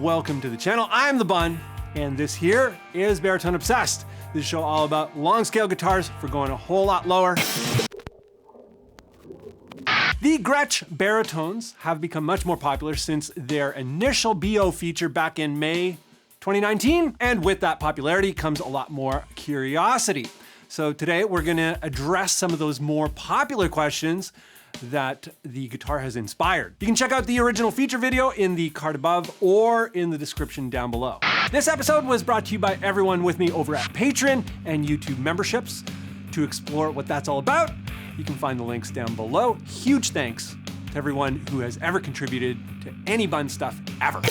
welcome to the channel. I'm the Bun, and this here is Baritone Obsessed. This show all about long scale guitars for going a whole lot lower. The GRETSCH baritones have become much more popular since their initial BO feature back in May 2019, and with that popularity comes a lot more curiosity. So today we're gonna address some of those more popular questions that the guitar has inspired. You can check out the original feature video in the card above or in the description down below. This episode was brought to you by everyone with me over at Patreon and YouTube memberships. To explore what that's all about, you can find the links down below. Huge thanks to everyone who has ever contributed to any Bun stuff ever.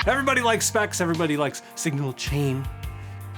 Everybody likes specs, everybody likes signal chain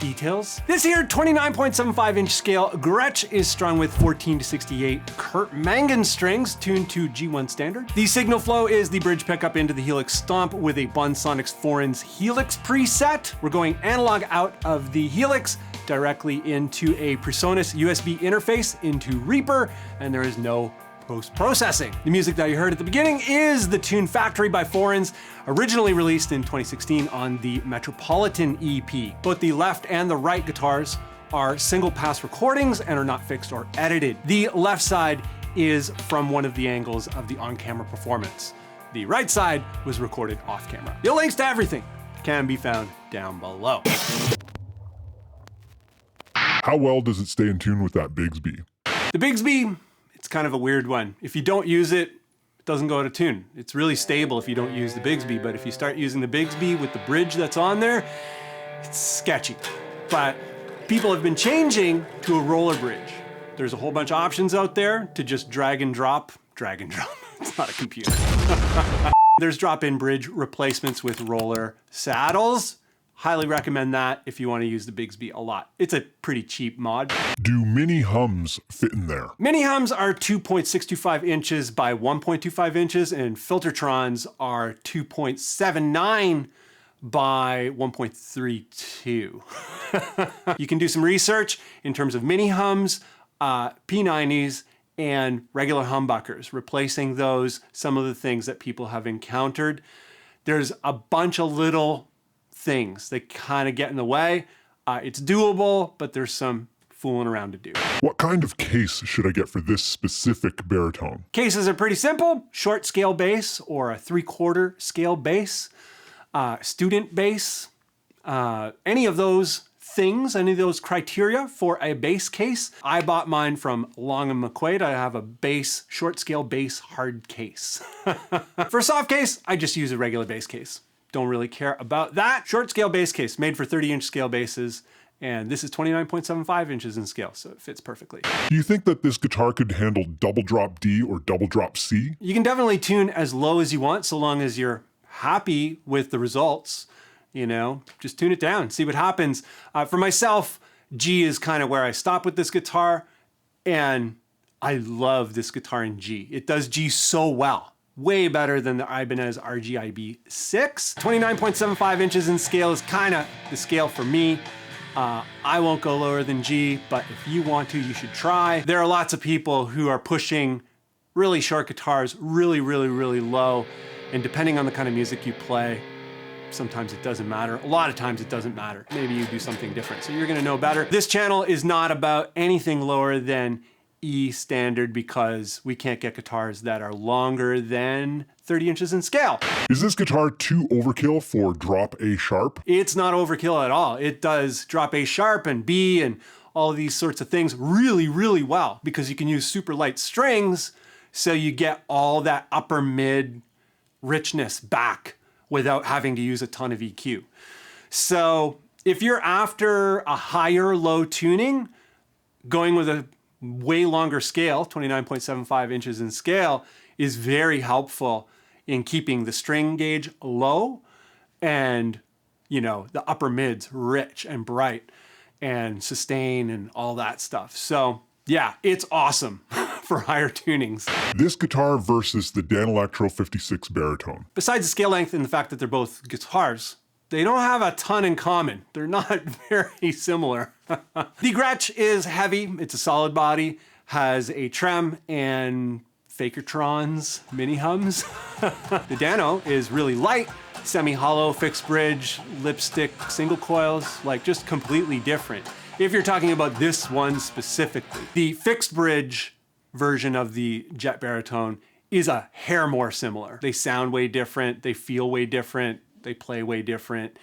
details. This here 29.75 inch scale GRETSCH is strung with 14 to 68 Kurt Mangan strings tuned to G1 standard. The signal flow is the bridge pickup into the HELIX stomp with a Bonsonics Foreign's HELIX preset. We're going analog out of the HELIX directly into a PreSonus USB interface into Reaper, and there is no post-processing. The music that you heard at the beginning is the Tune Factory by Foreign's, originally released in 2016 on the Metropolitan EP. Both the left and the right guitars are single pass recordings and are not fixed or edited. The left side is from one of the angles of the on-camera performance. The right side was recorded off-camera. The links to everything can be found down below. How well does it stay in tune with that Bigsby? The Bigsby, it's kind of a weird one. If you don't use it, it doesn't go out of tune. It's really stable if you don't use the Bigsby, but if you start using the Bigsby with the bridge that's on there, it's sketchy. But people have been changing to a roller bridge. There's a whole bunch of options out there to just drag and drop. It's not a computer. There's drop-in bridge replacements with roller saddles. Highly recommend that if you want to use the Bigsby a lot. It's a pretty cheap mod. Do mini hums fit in there? Mini hums are 2.625 inches by 1.25 inches, and Filtertrons are 2.79 by 1.32. You can do some research in terms of mini hums, P90s, and regular humbuckers, replacing those, some of the things that people have encountered. There's a bunch of little things that kind of get in the way. It's doable, but there's some fooling around to do. What kind of case should I get for this specific baritone? Cases are pretty simple. Short scale bass or a 3/4 scale bass, student bass, any of those things, any of those criteria for a bass case. I bought mine from Long & McQuaid. I have a bass, short scale bass hard case. For a soft case, I just use a regular bass case. Don't really care about that. Short scale bass case made for 30-inch scale basses, and this is 29.75 inches in scale, so it fits perfectly. Do you think that this guitar could handle double drop D or double drop C? You can definitely tune as low as you want, so long as you're happy with the results. You know, just tune it down, see what happens. For myself, G is kind of where I stop with this guitar, and I love this guitar in G. It does G so well. Way better than the Ibanez RGIB6. 29.75 inches in scale is kind of the scale for me. I won't go lower than G, but if you want to, you should try. There are lots of people who are pushing really short guitars really, really, really low. And depending on the kind of music you play, sometimes it doesn't matter. A lot of times it doesn't matter. Maybe you do something different, so you're gonna know better. This channel is not about anything lower than E standard because we can't get guitars that are longer than 30 inches in scale. Is this guitar too overkill for drop A sharp? It's not overkill at all. It does drop A sharp and B and all of these sorts of things really, really well because you can use super light strings, so you get all that upper mid richness back without having to use a ton of EQ. So if you're after a higher low tuning, going with a way longer scale, 29.75 inches in scale, is very helpful in keeping the string gauge low and, you know, the upper mids rich and bright and sustain and all that stuff. So yeah, it's awesome for higher tunings. This guitar versus the Danelectro 56 baritone. Besides the scale length and the fact that they're both guitars, they don't have a ton in common. They're not very similar. The GRETSCH is heavy. It's a solid body, has a trem and Fakertrons, mini hums. The Dano is really light, semi-hollow, fixed bridge, lipstick, single coils, like just completely different. If you're talking about this one specifically. The fixed bridge version of the Jet Baritone is a hair more similar. They sound way different, they feel way different, they play way different.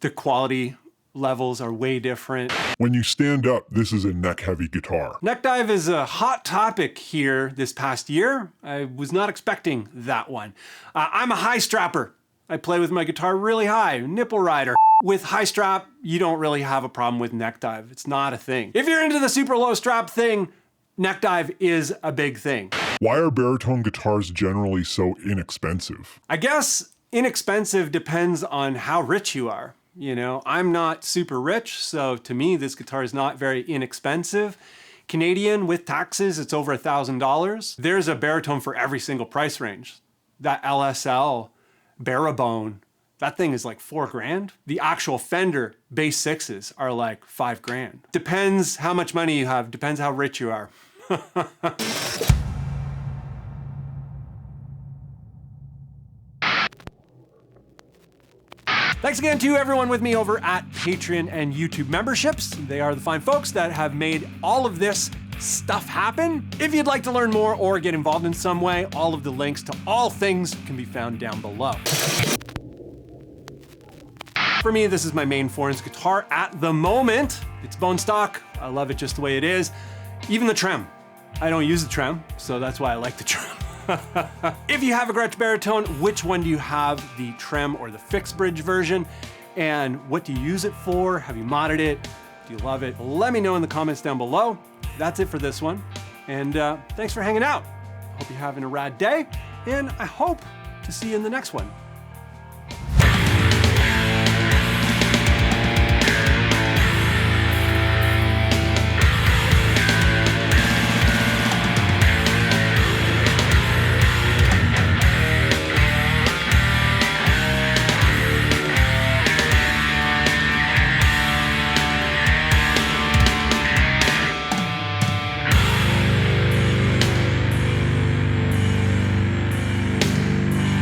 The quality levels are way different. When you stand up, this is a neck-heavy guitar. Neck dive is a hot topic here this past year. I was not expecting that one. I'm a high strapper. I play with my guitar really high, nipple rider. With high strap, you don't really have a problem with neck dive. It's not a thing. If you're into the super low strap thing, neck dive is a big thing. Why are baritone guitars generally so inexpensive? I guess inexpensive depends on how rich you are. You know, I'm not super rich, so to me, this guitar is not very inexpensive. Canadian with taxes, it's over $1,000. There's a baritone for every single price range. That LSL Barabone, that thing is like $4 grand. The actual Fender bass sixes are like $5 grand. Depends how much money you have, depends how rich you are. Thanks again to everyone with me over at Patreon and YouTube memberships. They are the fine folks that have made all of this stuff happen. If you'd like to learn more or get involved in some way, all of the links to all things can be found down below. For me, this is my main 4-inch guitar at the moment. It's bone stock. I love it just the way it is. Even the trem. I don't use the trem, so that's why I like the trem. If you have a GRETSCH baritone, which one do you have, the trem or the fixed bridge version? And what do you use it for? Have you modded it? Do you love it? Let me know in the comments down below. That's it for this one. And thanks for hanging out. Hope you're having a rad day, and I hope to see you in the next one.